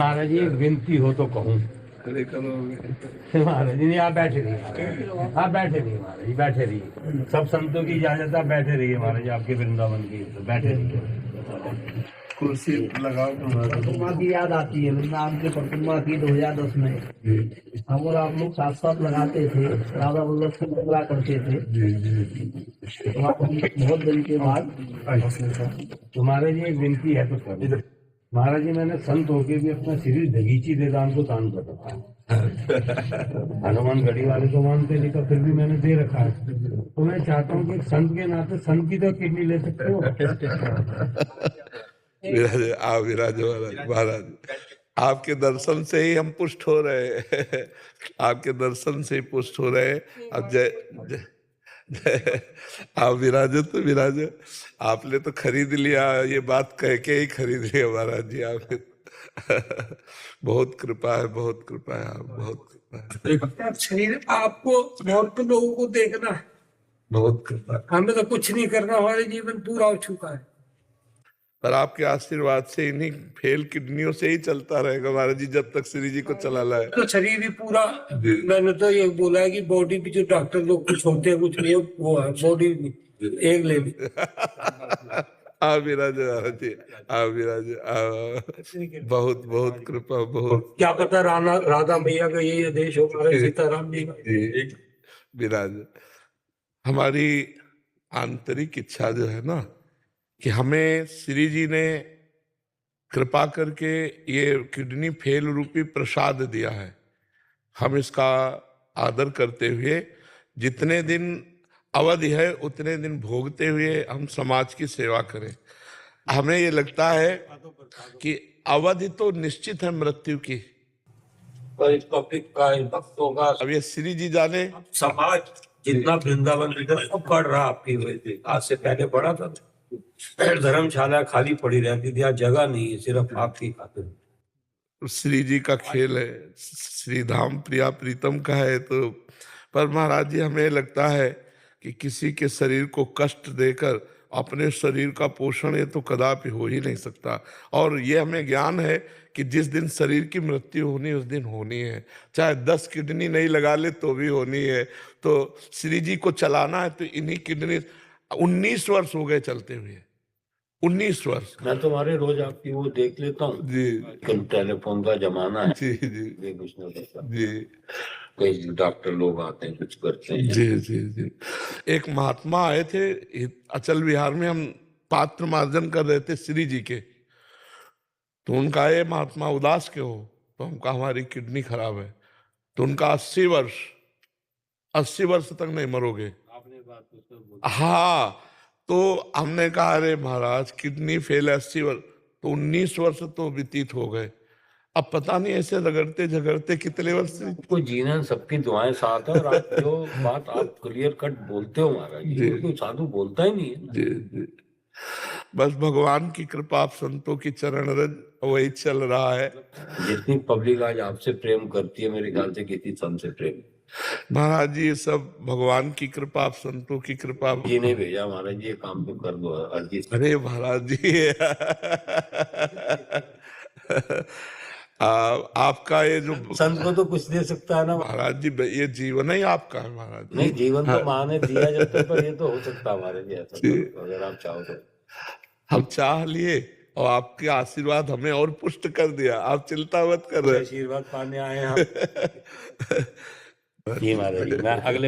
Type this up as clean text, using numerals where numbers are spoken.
महाराज जी एक विनती हो तो कहूँ। महाराज जी नहीं, आप बैठे रहिए, आप बैठे रहिए महाराज जी, बैठे रहिए। सब संतों की इजाजत, आप बैठे रहिए महाराज जी, आपके वृंदावन की बैठे रहिए। कुर्सी लगाओ। प्रतिमा की याद आती है, वृंदावन की प्रतिमा की 2010 में हम और आप लोग साथ साथ लगाते थे, राधा वल्लभ से मिला करते थे। बहुत दिन के बाद तुम्हारे जी एक विनती है तो करो। महाराज जी मैंने संत होके भी अपना शरीर दगीची वेदांत को दान कर रखा है। हनुमान गढ़ी वाले को मानते नहीं, तो फिर भी मैंने दे रखा है। तो मैं चाहता हूँ कि एक संत के नाते संत की तो किडनी ले सकते हो। विराज आप विराज महाराज, आपके दर्शन से ही हम पुष्ट हो रहे हैं। आपके दर्शन से ही पुष्ट हो रहे हैं। अब जय आप विराजो तो विराजो, आपने तो खरीद लिया, ये बात कह के ही खरीद लिया महाराज जी आपने। बहुत कृपा है, बहुत कृपा है, आप बहुत कृपा है। शरीर आपको और तो लोगों को देखना है, बहुत कृपा। हमें तो कुछ नहीं करना, हमारे जीवन पूरा हो चुका है। पर आपके आशीर्वाद से इन्हीं फेल किडनियों से ही चलता रहेगा महाराज जी, जब तक श्री जी को चलाना है। तो शरीर भी पूरा, मैंने तो ये बोला है कि बॉडी भी, जो डॉक्टर लोग कुछ होते हैं कुछ नहीं, वो है बॉडी एक ले। आप विराज महाराज जी, आप विराज। बहुत बहुत कृपा, बहुत। क्या पता राधा मैया का यही आदेश हो, हमारे सीताराम जी का। विराज हमारी आंतरिक इच्छा जो है ना, कि हमें श्री जी ने कृपा करके ये किडनी फेल रूपी प्रसाद दिया है, हम इसका आदर करते हुए जितने दिन अवधि है उतने दिन भोगते हुए हम समाज की सेवा करें। हमें ये लगता है कि अवधि तो निश्चित है मृत्यु की, पब्लिक का, भक्तों का, अब ये श्री जी जाने। समाज जितना वृंदावन सब बढ़ रहा आपकी वजह से। आज से पहले बढ़ा था, धर्मशाला खाली पड़ी रहती थी, आज जगह नहीं है, सिर्फ आपकी खातिर। श्री जी का खेल है, श्री धाम प्रिया प्रीतम का है। तो पर महाराज जी हमें लगता है कि किसी के शरीर को कष्ट देकर अपने शरीर का पोषण ये तो कदापि हो ही नहीं सकता। और ये हमें ज्ञान है कि जिस दिन शरीर की मृत्यु होनी उस दिन होनी है, चाहे 10 किडनी नहीं लगा ले तो भी होनी है। तो श्री जी को चलाना है तो इन्हीं किडनी 19 वर्ष हो गए चलते हुए, 19 वर्ष। मैं तुम्हारे रोज आपकी वो देख लेता हूँ जी, टेलीफोन का जमाना है। जी जी ये कुछ नहीं करता। जी, कई डॉक्टर लोग आते हैं, कुछ करते हैं। जी जी जी। एक महात्मा आए थे अचल विहार में, हम पात्र मार्जन कर रहे थे श्री जी के, तो उनका ये महात्मा उदास क्यों हो, तो हम कहा हमारी किडनी खराब है। तो उनका 80 वर्ष तक नहीं मरोगे। हाँ, तो हमने कहा अरे महाराज किडनी फेल 80 वर्ष, तो 19 वर्ष तो व्यतीत हो गए। अब पता नहीं ऐसे रगड़ते झगड़ते कितने वर्ष से। कोई जीना, सबकी दुआएं साथ है। और आप जो बात आप क्लियर कट बोलते हो महाराज जी, कोई साधु बोलता ही नहीं है। जी जी, बस भगवान की कृपा, आप संतों की चरण रज वही चल रहा है। जितनी पब्लिक आज आपसे प्रेम करती है, मेरे ख्याल से किसी संत से प्रेम। महाराज जी सब भगवान की कृपा, आप संतों की कृपा। जी ने भेजा महाराज जी, ये काम तो कर दो अर्जी। अरे महाराज जी आपका ये जो संत को तो कुछ दे सकता है ना महाराज जी, ये जीवन ही आपका है महाराज जी। नहीं, जीवन तो माँ ने दिया जाता है, पर ये तो हो सकता है महाराज जी ऐसा तो, अगर आप चाहो तो। हम चाह लिए और आपके आशीर्वाद हमें और पुष्ट कर दिया, आप चिंता मत कर रहे। आशीर्वाद पाने आए हैं। जी महाराज जी, मैं अगले